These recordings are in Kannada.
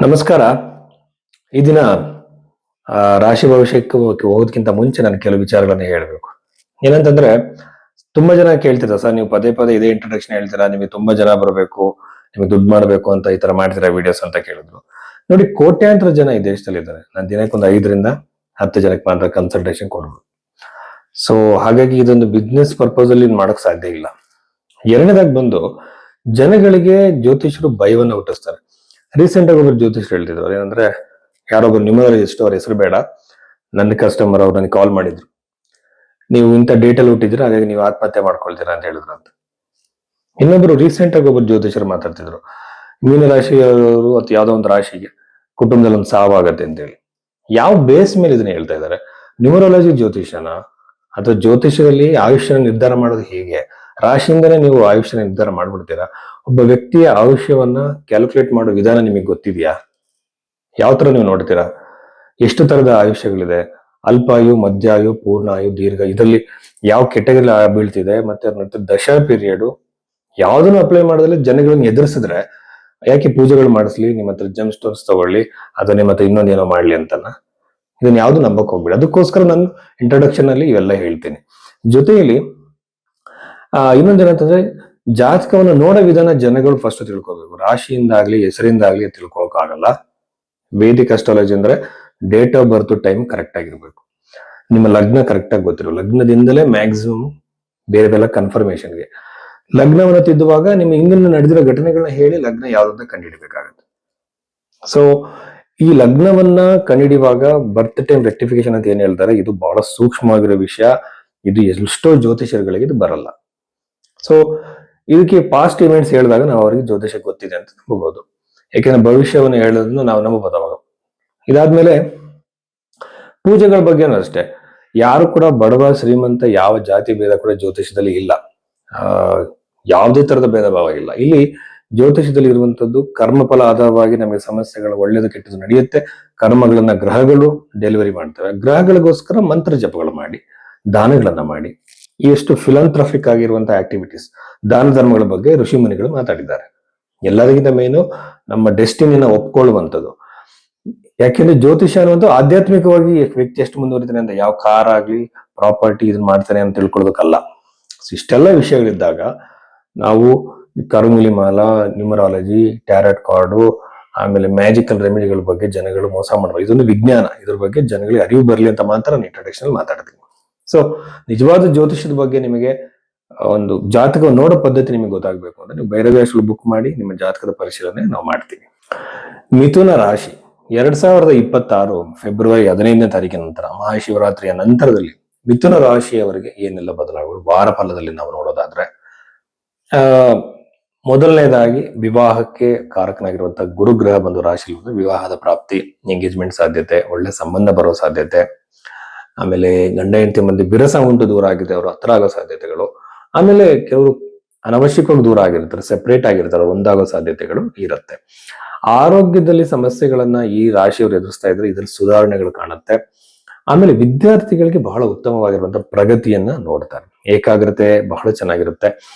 ನಮಸ್ಕಾರ. ಈ ದಿನ ರಾಶಿ ಭವಿಷ್ಯಕ್ಕೆ ಹೋಗೋದಕ್ಕಿಂತ ಮುಂಚೆ ನಾನು ಕೆಲವು ವಿಚಾರಗಳನ್ನ ಹೇಳ್ಬೇಕು. ಏನಂತಂದ್ರೆ, ತುಂಬಾ ಜನ ಕೇಳ್ತಿರ ಸರ್, ನೀವು ಪದೇ ಪದೇ ಇದೇ ಇಂಟ್ರೊಡಕ್ಷನ್ ಹೇಳ್ತೀರಾ, ನಿಮಗೆ ತುಂಬಾ ಜನ ಬರಬೇಕು, ನಿಮಗೆ ದುಡ್ಡು ಮಾಡಬೇಕು ಅಂತ ಈ ತರ ಮಾಡ್ತೀರಾ ವಿಡಿಯೋಸ್ ಅಂತ ಕೇಳಿದ್ರು. ನೋಡಿ, ಕೋಟ್ಯಾಂತರ ಜನ ಈ ದೇಶದಲ್ಲಿ ಇದ್ದಾರೆ. ನಾನು ದಿನಕ್ಕೆ ಒಂದು 5ರಿಂದ 10 ಜನಕ್ಕೆ ಮಾತ್ರ ಕನ್ಸಲ್ಟೇಷನ್ ಕೊಡೋದು. ಸೊ ಹಾಗಾಗಿ ಇದೊಂದು ಬಿಸ್ನೆಸ್ ಪರ್ಪಸ್ ಅಲ್ಲಿ ಮಾಡಕ್ ಸಾಧ್ಯ ಇಲ್ಲ. ಎರಡನೇದಾಗಿ ಬಂದು, ಜನಗಳಿಗೆ ಜ್ಯೋತಿಷರು ಭಯವನ್ನ ಹುಟ್ಟಿಸ್ತಾರೆ. ರೀಸೆಂಟ್ ಆಗಿ ಒಬ್ಬರು ಜ್ಯೋತಿಷರು ಹೇಳ್ತಿದ್ರು, ಏನಂದ್ರೆ ಯಾರೊಬ್ಬರು ನ್ಯೂಮರಾಲಜಿಸ್ಟ್, ಅವ್ರ ಹೆಸರು ಬೇಡ, ನನ್ನ ಕಸ್ಟಮರ್ ಅವ್ರು ನನಗೆ ಕಾಲ್ ಮಾಡಿದ್ರು, ನೀವು ಇಂಥ ಡೇಟಲ್ಲಿ ಹುಟ್ಟಿದ್ರೆ ಹಾಗಾಗಿ ನೀವು ಆತ್ಮಹತ್ಯೆ ಮಾಡ್ಕೊಳ್ತೀರಾ ಅಂತ ಹೇಳಿದ್ರು ಅಂತ. ಇನ್ನೊಬ್ರು ರೀಸೆಂಟ್ ಆಗಿ ಒಬ್ಬರು ಜ್ಯೋತಿಷರು ಮಾತಾಡ್ತಿದ್ರು, ಮೀನ ರಾಶಿಯವರು ಅಥವಾ ಯಾವ್ದೋ ಒಂದು ರಾಶಿಗೆ ಕುಟುಂಬದಲ್ಲಿ ಒಂದು ಸಾವಾಗತ್ತೆ ಅಂತ ಹೇಳಿ. ಯಾವ ಬೇಸ್ ಮೇಲೆ ಇದನ್ನ ಹೇಳ್ತಾ ಇದ್ದಾರೆ? ನ್ಯೂಮರಾಲಜಿ ಜ್ಯೋತಿಷನ ಅಥವಾ ಜ್ಯೋತಿಷದಲ್ಲಿ ಆಯುಷ್ಯನ ನಿರ್ಧಾರ ಮಾಡೋದು ಹೇಗೆ? ರಾಶಿಯಿಂದನೇ ನೀವು ಆಯುಷ್ಯನ ನಿರ್ಧಾರ ಮಾಡ್ಬಿಡ್ತೀರಾ? ಒಬ್ಬ ವ್ಯಕ್ತಿಯ ಆಯುಷ್ಯವನ್ನ ಕ್ಯಾಲ್ಕುಲೇಟ್ ಮಾಡೋ ವಿಧಾನ ನಿಮಗೆ ಗೊತ್ತಿದೆಯಾ? ಯಾವ ತರ ನೀವು ನೋಡ್ತೀರಾ? ಎಷ್ಟು ತರದ ಆಯುಷ್ಯಗಳಿದೆ? ಅಲ್ಪಾಯು, ಮಧ್ಯಾಯು, ಪೂರ್ಣಾಯು, ದೀರ್ಘ, ಇದರಲ್ಲಿ ಯಾವ ಕೆಟಗರಿ ಬೀಳ್ತಿದೆ, ಮತ್ತೆ ದಶ ಪೀರಿಯಡ್ ಯಾವ್ದನ್ನು ಅಪ್ಲೈ ಮಾಡಿದ್ರೆ ಜನಗಳನ್ನ ಎದುರಿಸಿದ್ರೆ ಯಾಕೆ ಪೂಜೆಗಳು ಮಾಡಿಸ್ಲಿ, ನಿಮ್ಮ ಹತ್ರ ಜಮ್ ಸ್ಟೋನ್ಸ್ ತಗೊಳ್ಳಿ, ಅಥವಾ ನಿಮ್ಮ ಹತ್ರ ಇನ್ನೊಂದೇನೋ ಮಾಡ್ಲಿ ಅಂತನ? ಇದನ್ನ ಯಾವ್ದು ನಂಬಕ್ ಹೋಗ್ಬೇಡಿ. ಅದಕ್ಕೋಸ್ಕರ ನಾನು ಇಂಟ್ರೊಡಕ್ಷನ್ ಅಲ್ಲಿ ಇವೆಲ್ಲ ಹೇಳ್ತೀನಿ. ಜೊತೆಯಲ್ಲಿ ಇನ್ನೊಂದೇನಂತಂದ್ರೆ, ಜಾತಕವನ್ನು ನೋಡೋ ವಿಧಾನ ಜನಗಳು ಫಸ್ಟ್ ತಿಳ್ಕೊಬೇಕು. ರಾಶಿಯಿಂದಾಗ್ಲಿ ಹೆಸರಿಂದಾಗ್ಲಿ ತಿಳ್ಕೊಳಕ್ ಆಗಲ್ಲ. ವೇದಿಕ್ ಅಸ್ಟ್ರಾಲಜಿ ಅಂದ್ರೆ date of birth time correct ಆಗಿರ್ಬೇಕು, ನಿಮ್ಮ ಲಗ್ನ ಕರೆಕ್ಟ್ ಆಗಿ ಗೊತ್ತಿರೋ, ಲಗ್ನದಿಂದಲೇ ಮ್ಯಾಕ್ಸಿಮಮ್ ಬೇರೆದೆಲ್ಲ ಕನ್ಫರ್ಮೇಶನ್ಗೆ. ಲಗ್ನವನ್ನ ತಿದ್ದುವಾಗ ನಿಮ್ಮ ಹಿಂದಿನ ನಡೆದಿರೋ ಘಟನೆಗಳನ್ನ ಹೇಳಿ ಲಗ್ನ ಯಾವ್ದಂತ ಕಂಡುಹಿಡಬೇಕಾಗತ್ತೆ. ಸೊ ಈ ಲಗ್ನವನ್ನ ಕಂಡುಹಿಡಿಯುವಾಗ ಬರ್ತ್ ಟೈಮ್ ರೆಕ್ಟಿಫಿಕೇಶನ್ ಅಂತ ಏನ್ ಹೇಳ್ತಾರೆ, ಇದು ಬಹಳ ಸೂಕ್ಷ್ಮವಾಗಿರೋ ವಿಷಯ. ಇದು ಎಷ್ಟೋ ಜ್ಯೋತಿಷರುಗಳಿಗೆ ಇದು ಬರಲ್ಲ. ಸೊ ಇದಕ್ಕೆ ಪಾಸ್ಟ್ ಇವೆಂಟ್ಸ್ ಹೇಳಿದಾಗ ನಾವು ಅವರಿಗೆ ಜ್ಯೋತಿಷ ಗೊತ್ತಿದೆ ಅಂತ ನಂಬಬಹುದು. ಯಾಕೆಂದ್ರೆ ಭವಿಷ್ಯವನ್ನು ಹೇಳೋದನ್ನು ನಾವು ನಂಬಬಹುದು ಅವಾಗ. ಇದಾದ್ಮೇಲೆ ಪೂಜೆಗಳ ಬಗ್ಗೆನೂ ಅಷ್ಟೇ. ಯಾರು ಕೂಡ ಬಡವ ಶ್ರೀಮಂತ ಯಾವ ಜಾತಿ ಭೇದ ಕೂಡ ಜ್ಯೋತಿಷದಲ್ಲಿ ಇಲ್ಲ. ಯಾವುದೇ ತರದ ಭೇದ ಭಾವ ಇಲ್ಲ. ಇಲ್ಲಿ ಜ್ಯೋತಿಷದಲ್ಲಿ ಇರುವಂತದ್ದು ಕರ್ಮಫಲ ಆಧಾರವಾಗಿ ನಮಗೆ ಸಮಸ್ಯೆಗಳು ಒಳ್ಳೇದು ಕೆಟ್ಟದ್ದು ನಡೆಯುತ್ತೆ. ಕರ್ಮಗಳನ್ನ ಗ್ರಹಗಳು ಡೆಲಿವರಿ ಮಾಡ್ತವೆ. ಗ್ರಹಗಳಿಗೋಸ್ಕರ ಮಂತ್ರ ಜಪಗಳು ಮಾಡಿ, ದಾನಗಳನ್ನ ಮಾಡಿ, ಎಷ್ಟು ಫಿಲಂಥ್ರಫಿಕ್ ಆಗಿರುವಂತಹ ಆಕ್ಟಿವಿಟೀಸ್, ದಾನ ಧರ್ಮಗಳ ಬಗ್ಗೆ ಋಷಿ ಮುನಿಗಳು ಮಾತಾಡಿದ್ದಾರೆ. ಎಲ್ಲರಿಗಿಂತ ಮೇನು ನಮ್ಮ ಡೆಸ್ಟಿನಿನ ಒಪ್ಕೊಳ್ಳುವಂಥದ್ದು. ಯಾಕೆಂದ್ರೆ ಜ್ಯೋತಿಷ ಅನ್ನುವಂಥ ಆಧ್ಯಾತ್ಮಿಕವಾಗಿ ವ್ಯಕ್ತಿ ಎಷ್ಟು ಮುಂದುವರಿತಾನೆ ಅಂತ, ಯಾವ ಕಾರ್ ಆಗ್ಲಿ ಪ್ರಾಪರ್ಟಿ ಇದನ್ನ ಮಾಡ್ತಾನೆ ಅಂತ ತಿಳ್ಕೊಳ್ಳೋದಕ್ಕಲ್ಲ. ಇಷ್ಟೆಲ್ಲ ವಿಷಯಗಳಿದ್ದಾಗ ನಾವು ಕರುಮುಲಿ ಮಾಲಾ, ನ್ಯೂಮರಾಲಜಿ, ಟ್ಯಾರೆಟ್ ಕಾರ್ಡು, ಆಮೇಲೆ ಮ್ಯಾಜಿಕಲ್ ರೆಮಿಡಿಗಳ ಬಗ್ಗೆ ಜನಗಳು ಮೋಸ ಮಾಡಬಾರ್ದು. ಇದೊಂದು ವಿಜ್ಞಾನ. ಇದ್ರ ಬಗ್ಗೆ ಜನಗಳಿಗೆ ಅರಿವು ಬರಲಿ ಅಂತ ಮಾತ್ರ ನಾನು ಇಂಟ್ರೊಡಕ್ಷನ್ ಮಾತಾಡ್ತೀನಿ. ಸೊ ನಿಜವಾದ ಜ್ಯೋತಿಷದ ಬಗ್ಗೆ ನಿಮಗೆ ಒಂದು ಜಾತಕ ನೋಡೋ ಪದ್ಧತಿ ನಿಮಗೆ ಗೊತ್ತಾಗಬೇಕು ಅಂದ್ರೆ ನೀವು ಭೈರವೇಶ್ವರ ಬುಕ್ ಮಾಡಿ ನಿಮ್ಮ ಜಾತಕದ ಪರಿಶೀಲನೆ ನಾವು ಮಾಡ್ತೀವಿ. ಮಿಥುನ ರಾಶಿ 2026 ಫೆಬ್ರವರಿ 15ನೇ ತಾರೀಕಿನ ನಂತರ, ಮಹಾಶಿವರಾತ್ರಿಯ ನಂತರದಲ್ಲಿ ಮಿಥುನ ರಾಶಿಯವರಿಗೆ ಏನೆಲ್ಲ ಬದಲಾವಣೆ ವಾರ ಫಲದಲ್ಲಿ ನಾವು ನೋಡೋದಾದ್ರೆ, ಮೊದಲನೇದಾಗಿ ವಿವಾಹಕ್ಕೆ ಕಾರಕನಾಗಿರುವಂತಹ ಗುರುಗ್ರಹ ಬಂದು ರಾಶಿ ವಿವಾಹದ ಪ್ರಾಪ್ತಿ, ಎಂಗೇಜ್ಮೆಂಟ್ ಸಾಧ್ಯತೆ, ಒಳ್ಳೆ ಸಂಬಂಧ ಬರೋ ಸಾಧ್ಯತೆ, ಆಮೇಲೆ ಗಂಡ ಹೆಂಡತಿ ಮಂದಿ ಬಿರಸ ಉಂಟು ದೂರ ಆಗಿದೆ, ಅವರು ಹತ್ರ ಆಗೋ ಸಾಧ್ಯತೆಗಳು, ಆಮೇಲೆ ಕೆಲವರು ಅನವಶ್ಯಕವಾಗಿ ದೂರ ಆಗಿರ್ತಾರೆ, ಸೆಪರೇಟ್ ಆಗಿರ್ತಾರೆ, ಒಂದಾಗೋ ಸಾಧ್ಯತೆಗಳು ಇರುತ್ತೆ. ಆರೋಗ್ಯದಲ್ಲಿ ಸಮಸ್ಯೆಗಳನ್ನ ಈ ರಾಶಿಯವರು ಎದುರಿಸ್ತಾ ಇದ್ರೆ ಇದ್ರಲ್ಲಿ ಸುಧಾರಣೆಗಳು ಕಾಣುತ್ತೆ. ಆಮೇಲೆ ವಿದ್ಯಾರ್ಥಿಗಳಿಗೆ ಬಹಳ ಉತ್ತಮವಾಗಿರುವಂತಹ ಪ್ರಗತಿಯನ್ನ ನೋಡ್ತಾರೆ. ಏಕಾಗ್ರತೆ ಬಹಳ ಚೆನ್ನಾಗಿರುತ್ತೆ.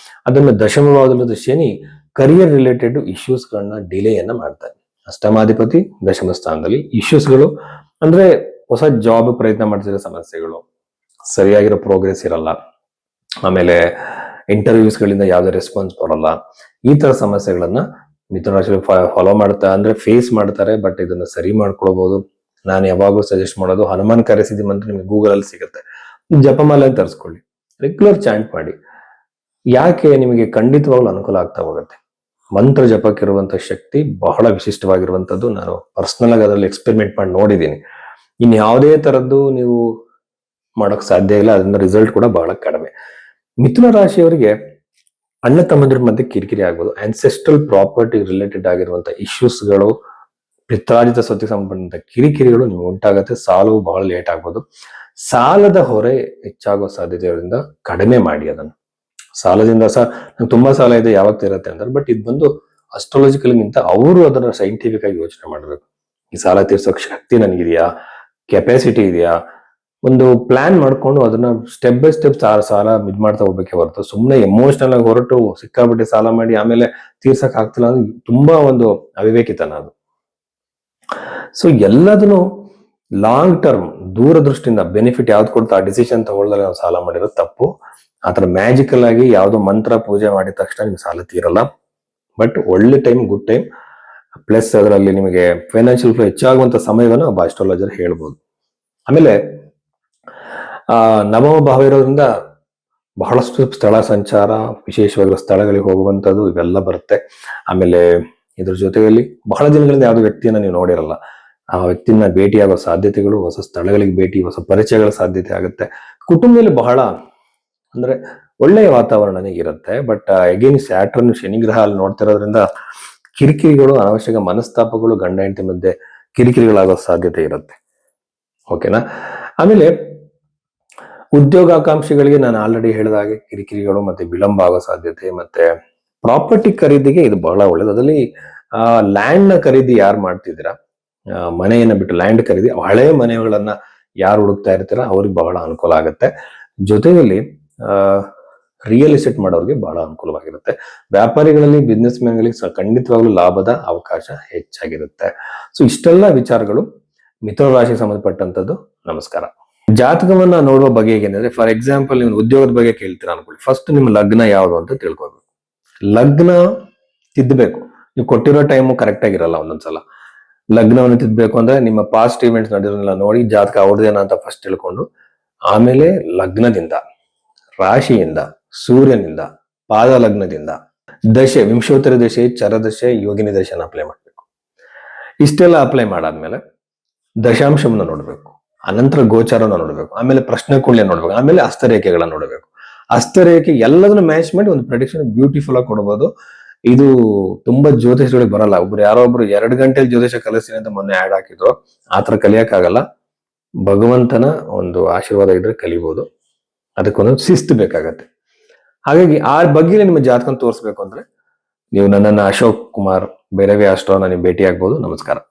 ಅದನ್ನ ದಶಮವಾದ ಶನಿ ಕರಿಯರ್ ರಿಲೇಟೆಡ್ ಇಶ್ಯೂಸ್ ಗಳನ್ನ ಡಿಲೇಯನ್ನ ಮಾಡ್ತಾರೆ. ಅಷ್ಟಮಾಧಿಪತಿ ದಶಮ ಸ್ಥಾನದಲ್ಲಿ ಇಶ್ಯೂಸ್ಗಳು ಅಂದ್ರೆ ಹೊಸ ಜಾಬ್ ಪ್ರಯತ್ನ ಮಾಡ್ತಿರೋ ಸಮಸ್ಯೆಗಳು, ಸರಿಯಾಗಿರೋ ಪ್ರೋಗ್ರೆಸ್ ಇರಲ್ಲ, ಆಮೇಲೆ ಇಂಟರ್ವ್ಯೂಸ್ ಗಳಿಂದ ಯಾವುದೇ ರೆಸ್ಪಾನ್ಸ್ ಬರಲ್ಲ. ಈ ತರ ಸಮಸ್ಯೆಗಳನ್ನ ಮಿಥುನ ರಾಶಿ ಫಾಲೋ ಮಾಡ್ತಾ ಅಂದ್ರೆ ಫೇಸ್ ಮಾಡ್ತಾರೆ. ಬಟ್ ಇದನ್ನ ಸರಿ ಮಾಡ್ಕೊಳ್ಬಹುದು. ನಾನು ಯಾವಾಗೂ ಸಜೆಸ್ಟ್ ಮಾಡೋದು, ಹನುಮಾನ್ ಕರೆಸಿದಿ ಮಂತ್ರ ನಿಮಗೆ ಗೂಗಲ್ ಅಲ್ಲಿ ಸಿಗುತ್ತೆ, ಜಪಮಾಲೆ ತರಿಸ್ಕೊಳ್ಳಿ, ರೆಗ್ಯುಲರ್ ಚಾಂಟ್ ಮಾಡಿ. ಯಾಕೆ? ನಿಮಗೆ ಖಂಡಿತವಾಗ್ಲೂ ಅನುಕೂಲ ಆಗ್ತಾ ಹೋಗುತ್ತೆ. ಮಂತ್ರ ಜಪಕ್ಕಿರುವಂತಹ ಶಕ್ತಿ ಬಹಳ ವಿಶಿಷ್ಟವಾಗಿರುವಂತದ್ದು. ನಾನು ಪರ್ಸನಲ್ ಆಗಿ ಅದರಲ್ಲಿ ಎಕ್ಸ್ಪೆರಿಮೆಂಟ್ ಮಾಡಿ ನೋಡಿದ್ದೀನಿ. ಇನ್ ಯಾವುದೇ ತರದ್ದು ನೀವು ಮಾಡಕ್ ಸಾಧ್ಯ ಇಲ್ಲ. ಅದನ್ನ ರಿಸಲ್ಟ್ ಕೂಡ ಬಹಳ ಕಡಿಮೆ. ಮಿಥುನ ರಾಶಿಯವರಿಗೆ ಅಣ್ಣ ತಮ್ಮಂದ್ರ ಮಧ್ಯೆ ಕಿರಿಕಿರಿ ಆಗ್ಬೋದು, ಆನ್ಸೆಸ್ಟ್ರಲ್ ಪ್ರಾಪರ್ಟಿ ರಿಲೇಟೆಡ್ ಆಗಿರುವಂತಹ ಇಶ್ಯೂಸ್ಗಳು, ಪಿತ್ರಾರ್ಜಿತ ಸ್ವತ್ತಿಗೆ ಸಂಬಂಧಿಸಿದ ಕಿರಿಕಿರಿಗಳು ನಿಮ್ಗೆ ಉಂಟಾಗತ್ತೆ. ಸಾಲವು ಬಹಳ ಲೇಟ್ ಆಗ್ಬೋದು. ಸಾಲದ ಹೊರೆ ಹೆಚ್ಚಾಗೋ ಸಾಧ್ಯತೆ ಇರೋದ್ರಿಂದ ಕಡಿಮೆ ಮಾಡಿ ಅದನ್ನು. ಸಾಲದಿಂದ ನಂಗೆ ತುಂಬಾ ಸಾಲ ಇದೆ ಯಾವಾಗ ತೀರತ್ತೆ ಅಂತಾರೆ. ಬಟ್ ಇದು ಬಂದು ಅಸ್ಟ್ರಾಲಜಿಕಲ್ಗಿಂತ ಅವರು ಅದನ್ನ ಸೈಂಟಿಫಿಕ್ ಆಗಿ ಯೋಚನೆ ಮಾಡಬೇಕು. ಈ ಸಾಲ ತೀರ್ಸೋಕ್ ಶಕ್ತಿ ನನಗಿದೆಯಾ, ಕೆಪಾಸಿಟಿ ಇದೆಯಾ, ಒಂದು ಪ್ಲಾನ್ ಮಾಡ್ಕೊಂಡು ಅದನ್ನ ಸ್ಟೆಪ್ ಬೈ ಸ್ಟೆಪ್ ಸಾಲ ಇದ್ ಮಾಡ್ತಾ ಹೋಗ್ಬೇಕೆ ಹೊರತು ಸುಮ್ಮನೆ ಎಮೋಷನಲ್ ಆಗಿ ಹೊರಟು ಸಿಕ್ಕಾಬಿಟ್ಟೆ ಸಾಲ ಮಾಡಿ ಆಮೇಲೆ ತೀರ್ಸಕ್ ಆಗ್ತಿಲ್ಲ ಅಂದ್ರೆ ತುಂಬಾ ಒಂದು ಅವಿವೇಕಿತನ ಅದು. ಸೊ ಎಲ್ಲದನ್ನು ಲಾಂಗ್ ಟರ್ಮ್ ದೂರದೃಷ್ಟಿಯಿಂದ ಬೆನಿಫಿಟ್ ಯಾವ್ದು ಕೊಡ್ತಾ ಆ ಡಿಸಿಷನ್ ತಗೊಳ್ದಾಗ ನಾವು ಸಾಲ ಮಾಡಿರೋದು ತಪ್ಪು. ಆತರ ಮ್ಯಾಜಿಕಲ್ ಆಗಿ ಯಾವ್ದೋ ಮಂತ್ರ ಪೂಜೆ ಮಾಡಿದ ತಕ್ಷಣ ನಿಮ್ಗೆ ಸಾಲ ತೀರಲ್ಲ. ಬಟ್ ಒಳ್ಳೆ ಟೈಮ್, ಗುಡ್ ಟೈಮ್, ಪ್ಲಸ್ ಅದರಲ್ಲಿ ನಿಮಗೆ ಫೈನಾನ್ಷಿಯಲ್ ಫ್ಲೋ ಹೆಚ್ಚಾಗುವಂತ ಸಮಯವನ್ನು ಒಬ್ಬ ಅಸ್ಟ್ರಾಲಜರ್ ಹೇಳ್ಬೋದು. ಆಮೇಲೆ ನವಮ ಭಾವ ಇರೋದ್ರಿಂದ ಬಹಳಷ್ಟು ಸ್ಥಳ ಸಂಚಾರ, ವಿಶೇಷವಾಗಿರೋ ಸ್ಥಳಗಳಿಗೆ ಹೋಗುವಂಥದ್ದು ಇವೆಲ್ಲ ಬರುತ್ತೆ. ಆಮೇಲೆ ಇದ್ರ ಜೊತೆಯಲ್ಲಿ ಬಹಳ ದಿನಗಳಿಂದ ಯಾವುದೋ ವ್ಯಕ್ತಿಯನ್ನ ನೀವು ನೋಡಿರಲ್ಲ, ಆ ವ್ಯಕ್ತಿನ ಭೇಟಿಯಾಗೋ ಸಾಧ್ಯತೆಗಳು, ಹೊಸ ಸ್ಥಳಗಳಿಗೆ ಭೇಟಿ, ಹೊಸ ಪರಿಚಯಗಳ ಸಾಧ್ಯತೆ ಆಗುತ್ತೆ. ಕುಟುಂಬದಲ್ಲಿ ಬಹಳ ಅಂದ್ರೆ ಒಳ್ಳೆಯ ವಾತಾವರಣನೇ ಇರುತ್ತೆ. ಬಟ್ ಅಗೇನ್ ಸ್ಯಾಟರ್ನ್ ಶನಿ ಗ್ರಹ ಅಲ್ಲಿ ನೋಡ್ತಿರೋದ್ರಿಂದ ಕಿರಿಕಿರಿಗಳು, ಅನಾವಶ್ಯಕ ಮನಸ್ತಾಪಗಳು, ಗಂಡ ಹೆಂಡತಿ ಮಧ್ಯೆ ಕಿರಿಕಿರಿಗಳಾಗೋ ಸಾಧ್ಯತೆ ಇರುತ್ತೆ. ಓಕೆನಾ. ಆಮೇಲೆ ಉದ್ಯೋಗಾಕಾಂಕ್ಷಿಗಳಿಗೆ ನಾನು ಆಲ್ರೆಡಿ ಹೇಳಿದ ಹಾಗೆ ಕಿರಿಕಿರಿಗಳು ಮತ್ತೆ ವಿಳಂಬ ಆಗೋ ಸಾಧ್ಯತೆ, ಮತ್ತೆ ಪ್ರಾಪರ್ಟಿ ಖರೀದಿಗೆ ಇದು ಬಹಳ ಒಳ್ಳೇದು. ಅದರಲ್ಲಿ ಲ್ಯಾಂಡ್ ನ ಖರೀದಿ ಯಾರು ಮಾಡ್ತಿದ್ದೀರಾ, ಮನೆಯನ್ನ ಬಿಟ್ಟು ಲ್ಯಾಂಡ್ ಖರೀದಿ, ಹಳೆ ಮನೆಗಳನ್ನ ಯಾರು ಹುಡುಕ್ತಾ ಇರ್ತೀರಾ ಅವ್ರಿಗೆ ಬಹಳ ಅನುಕೂಲ ಆಗುತ್ತೆ. ಜೊತೆಯಲ್ಲಿ ರಿಯಲ್ ಎಸ್ಟೇಟ್ ಮಾಡೋರಿಗೆ ಬಹಳ ಅನುಕೂಲವಾಗಿರುತ್ತೆ. ವ್ಯಾಪಾರಿಗಳಲ್ಲಿ, ಬಿಸ್ನೆಸ್ ಮ್ಯಾನ್ಗಳಿಗೆ ಖಂಡಿತವಾಗ್ಲೂ ಲಾಭದ ಅವಕಾಶ ಹೆಚ್ಚಾಗಿರುತ್ತೆ. ಸೊ ಇಷ್ಟೆಲ್ಲ ವಿಚಾರಗಳು ಮಿಥುನ ರಾಶಿಗೆ ಸಂಬಂಧಪಟ್ಟಂತದ್ದು. ನಮಸ್ಕಾರ. ಜಾತಕವನ್ನ ನೋಡುವ ಬಗೆ ಹೇಗೆಂದ್ರೆ, ಫಾರ್ ಎಕ್ಸಾಂಪಲ್ ನೀವು ಉದ್ಯೋಗದ ಬಗ್ಗೆ ಕೇಳ್ತೀರಾ ಅನ್ಕೊಳ್ಳಿ, ಫಸ್ಟ್ ನಿಮ್ಮ ಲಗ್ನ ಯಾವುದು ಅಂತ ತಿಳ್ಕೊಬೇಕು. ಲಗ್ನ ತಿದ್ದಬೇಕು. ನೀವು ಕೊಟ್ಟಿರೋ ಟೈಮು ಕರೆಕ್ಟ್ ಆಗಿರಲ್ಲ ಒಂದೊಂದ್ಸಲ. ಲಗ್ನವನ್ನು ತಿದ್ದಬೇಕು ಅಂದ್ರೆ ನಿಮ್ಮ ಪಾಸ್ಟ್ ಇವೆಂಟ್ಸ್ ನಡೆಯೋದನ್ನೆಲ್ಲ ನೋಡಿ ಜಾತಕ ಅವ್ರದ್ದೇನ ಅಂತ ಫಸ್ಟ್ ತಿಳ್ಕೊಂಡು, ಆಮೇಲೆ ಲಗ್ನದಿಂದ, ರಾಶಿಯಿಂದ, ಸೂರ್ಯನಿಂದ, ಪಾದ ಲಗ್ನದಿಂದ, ದಶೆ, ವಿಂಶೋತ್ತರ ದಶೆ, ಚರದಶೆ, ಯೋಗಿನಿ ದಶೆನ ಅಪ್ಲೈ ಮಾಡ್ಬೇಕು. ಇಷ್ಟೆಲ್ಲ ಅಪ್ಲೈ ಮಾಡಾದ್ಮೇಲೆ ದಶಾಂಶವನ್ನ ನೋಡ್ಬೇಕು, ಅನಂತರ ಗೋಚಾರನ ನೋಡ್ಬೇಕು, ಆಮೇಲೆ ಪ್ರಶ್ನೆ ಕುಳ್ಳೆ ನೋಡ್ಬೇಕು, ಆಮೇಲೆ ಹಸ್ತರೇಖೆಗಳನ್ನ ನೋಡ್ಬೇಕು. ಹಸ್ತರೇಖೆ ಎಲ್ಲದನ್ನು ಮ್ಯಾಚ್ ಮಾಡಿ ಒಂದು ಪ್ರೆಡಿಕ್ಷನ್ ಬ್ಯೂಟಿಫುಲ್ ಆಗಿ ಕೊಡ್ಬೋದು. ಇದು ತುಂಬಾ ಜ್ಯೋತಿಷಗಳಿಗೆ ಬರಲ್ಲ. ಯಾರೋ ಒಬ್ರು 2 ಗಂಟೆಲಿ ಜ್ಯೋತಿಷ ಕಲಿಸ್ತೀನಿ ಅಂತ ಮೊನ್ನೆ ಆಡ್ ಹಾಕಿದ್ರು. ಆತರ ಕಲಿಯಕ್ಕಾಗಲ್ಲ. ಭಗವಂತನ ಒಂದು ಆಶೀರ್ವಾದ ಇದ್ರೆ ಕಲಿಬಹುದು. ಅದಕ್ಕೊಂದು ಶಿಸ್ತು ಬೇಕಾಗತ್ತೆ. ಹಾಗಾಗಿ ಆ ಬಗ್ಗೆ ನಿಮ್ಮ ಜಾತಕ ತೋರಿಸ್ಬೇಕು ಅಂದ್ರೆ ನೀವು ನನ್ನನ್ನ ಅಶೋಕ್ ಕುಮಾರ್ ಭೈರವಿ ಆಸ್ಟ್ರೋನ ನೀವು ಭೇಟಿ ಆಗ್ಬೋದು. ನಮಸ್ಕಾರ.